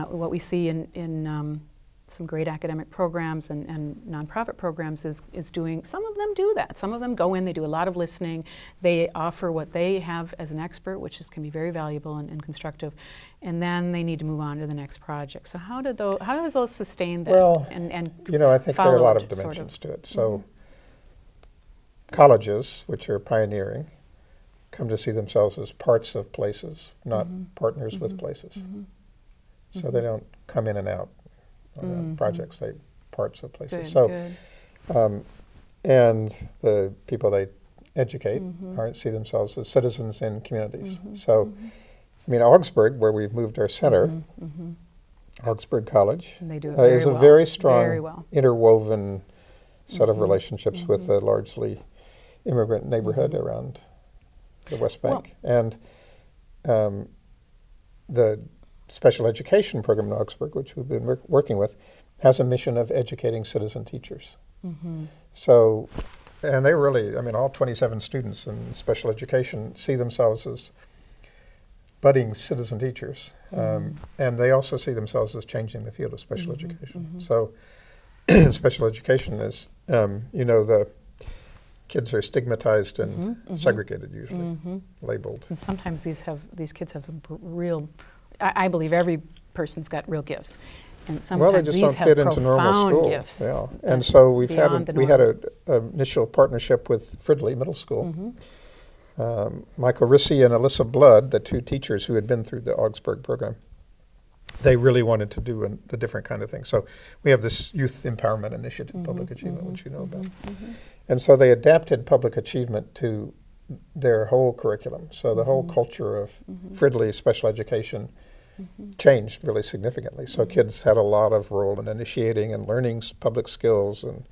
what we see in some great academic programs and nonprofit programs is doing, some of them do that. Some of them go in, they do a lot of listening, they offer what they have as an expert, which can be very valuable and constructive, and then they need to move on to the next project. So how does those sustain that? Well, and you know, I think there are a lot of dimensions to it. So colleges, which are pioneering, come to see themselves as parts of places, not partners with places. So they don't come in and out projects, they parts of places. Good, so, good. And the people they educate see themselves as citizens in communities. So, I mean, Augsburg, where we've moved our center, Augsburg College, they do it very is a well. very strong, very well. interwoven set of relationships with a largely immigrant neighborhood around the West Bank. And the special education program in Augsburg, which we've been working with, has a mission of educating citizen teachers. So, and they really, I mean, all 27 students in special education see themselves as budding citizen teachers. And they also see themselves as changing the field of special education. So, special education is, you know, the kids are stigmatized and segregated usually, labeled. And sometimes these kids have some real, I believe every person's got real gifts. And sometimes well, they just don't fit into normal school. Gifts. Yeah. And so we had an initial partnership with Fridley Middle School. Michael Rissy and Alyssa Blood, the two teachers who had been through the Augsburg program, they really wanted to do a different kind of thing. So we have this youth empowerment initiative, public achievement, which you know about. And so they adapted public achievement to their whole curriculum. So the whole culture of Fridley special education changed really significantly. So kids had a lot of role in initiating and learning public skills and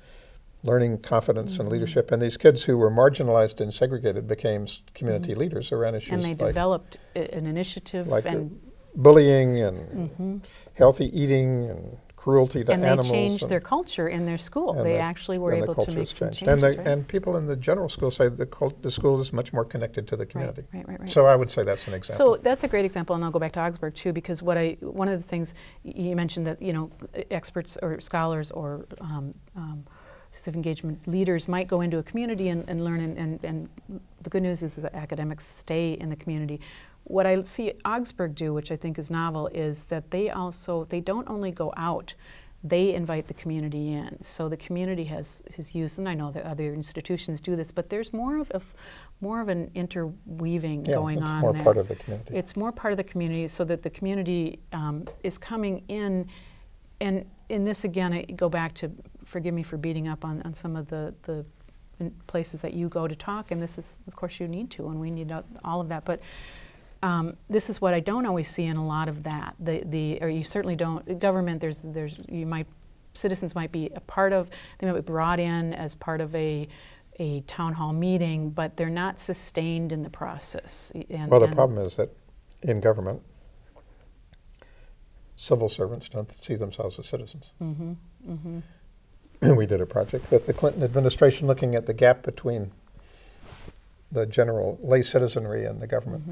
learning confidence and leadership. And these kids who were marginalized and segregated became community leaders around issues and they like developed an initiative like and bullying and healthy eating and cruelty to animals. And they changed their culture in their school. They actually were able to make some changes. And, right? and people in the general school say the school is much more connected to the community. Right. So I would say that's an example. So that's a great example, and I'll go back to Augsburg too, because one of the things you mentioned that, you know, experts or scholars or civic engagement leaders might go into a community and learn, and the good news is that academics stay in the community. What I see Augsburg do, which I think is novel, is that they don't only go out, they invite the community in. So the community has used, and I know that other institutions do this, but there's more of an interweaving going on there. It's more part of the community. It's more part of the community, so that the community is coming in. And in this, again, I go back to, forgive me for beating up on some of the places that you go to talk, and this is, of course, you need to, and we need all of that. But this is what I don't always see in a lot of that. Or you certainly don't. Government, citizens might be a part of. They might be brought in as part of a town hall meeting, but they're not sustained in the process. Well, the problem is that in government, civil servants don't see themselves as citizens. We did a project with the Clinton administration looking at the gap between the general lay citizenry and the government,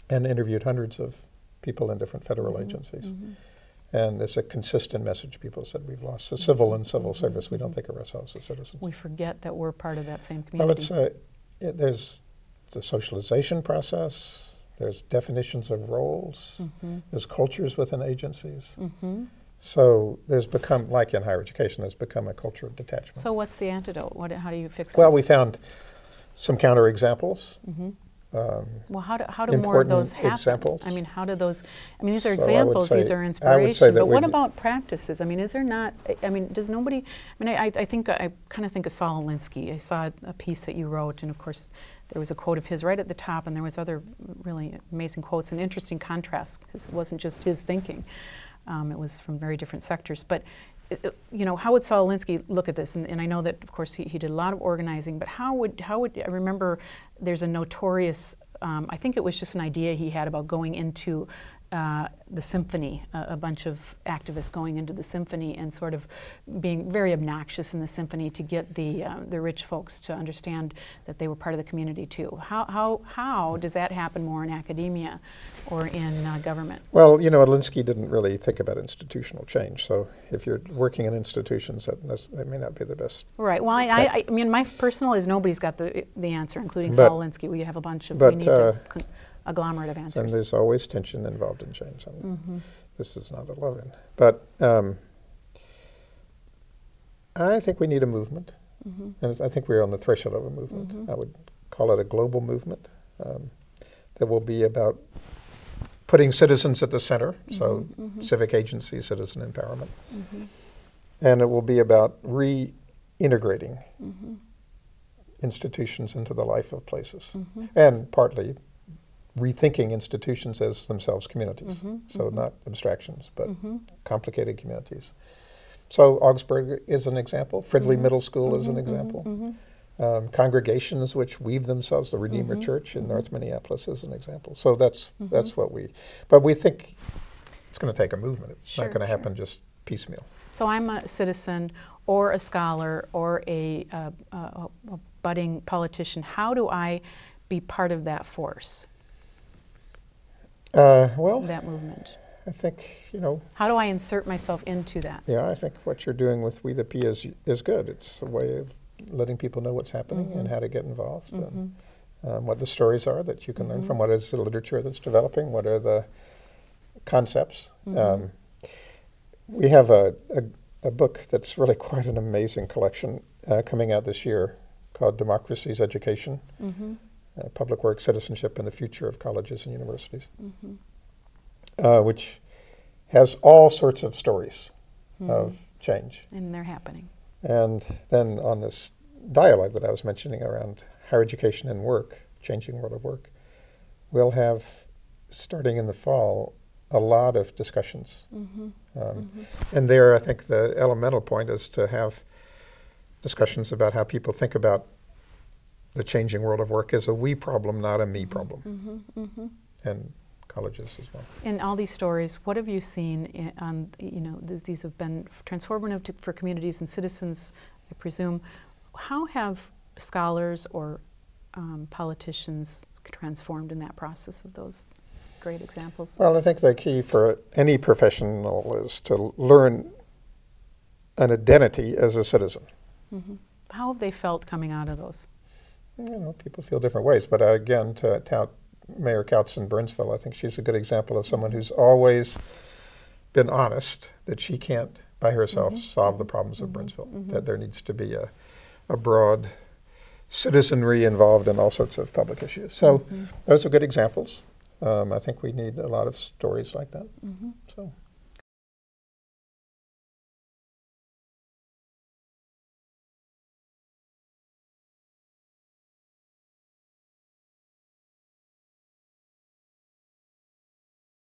and interviewed hundreds of people in different federal agencies. And it's a consistent message. People said we've lost the civil and civil service. We don't think of ourselves as citizens. We forget that we're part of that same community. Well, there's the socialization process. There's definitions of roles. There's cultures within agencies. So there's become, like in higher education, there's become a culture of detachment. So what's the antidote? How do you fix this? Well, we found some counterexamples. Well, how do more of those happen? Examples. I mean, how do those? I mean, these are examples. These are inspiration. I would say that but what about practices? I mean, is there not? I mean, does nobody? I mean, I kind of think of Saul Alinsky. I saw a piece that you wrote, and of course, there was a quote of his right at the top, and there was other really amazing quotes and interesting contrasts, because it wasn't just his thinking. It was from very different sectors. But you know, how would Saul Alinsky look at this? And I know that, of course, he did a lot of organizing, but how would I remember there's a notorious, I think it was just an idea he had about going into the symphony, a bunch of activists going into the symphony and sort of being very obnoxious in the symphony to get the rich folks to understand that they were part of the community too. How does that happen more in academia or in government? Well, you know, Alinsky didn't really think about institutional change. So if you're working in institutions, that may not be the best. Right. Well, I mean, my personal is nobody's got the answer, including Saul Alinsky. We have a bunch of, we need to agglomerate of answers. And there's always tension involved in change. I mean, this is not a love-in. But I think we need a movement. And I think we're on the threshold of a movement. I would call it a global movement that will be about putting citizens at the center, so civic agency, citizen empowerment. And it will be about reintegrating institutions into the life of places. And partly rethinking institutions as themselves communities. So not abstractions, but complicated communities. So Augsburg is an example. Fridley Middle School is an example. Congregations which weave themselves, the Redeemer Church in North Minneapolis is an example. So that's what but we think it's going to take a movement. It's not going to happen just piecemeal. So I'm a citizen or a scholar or a budding politician. How do I be part of that force? Well, that movement. I think, you know. How do I insert myself into that? Yeah, I think what you're doing with WetheP is good. It's a way of letting people know what's happening and how to get involved, and what the stories are that you can learn from, what is the literature that's developing, what are the concepts. We have a book that's really quite an amazing collection coming out this year called Democracy's Education. Public Work, Citizenship, and the Future of Colleges and Universities, which has all sorts of stories of change. And they're happening. And then on this dialogue that I was mentioning around higher education and work, changing world of work, we'll have, starting in the fall, a lot of discussions. And there, I think the elemental point is to have discussions about how people think about the changing world of work as a we problem, not a me problem. And colleges as well. In all these stories, what have you seen on, you know, these have been transformative for communities and citizens, I presume. How have scholars or politicians transformed in that process of those great examples? Well, I think the key for any professional is to learn an identity as a citizen. How have they felt coming out of those? You know, people feel different ways, but again, to tout Mayor Kautz in Burnsville, I think she's a good example of someone who's always been honest that she can't, by herself, solve the problems of Burnsville, that there needs to be a broad citizenry involved in all sorts of public issues. So those are good examples. I think we need a lot of stories like that. So.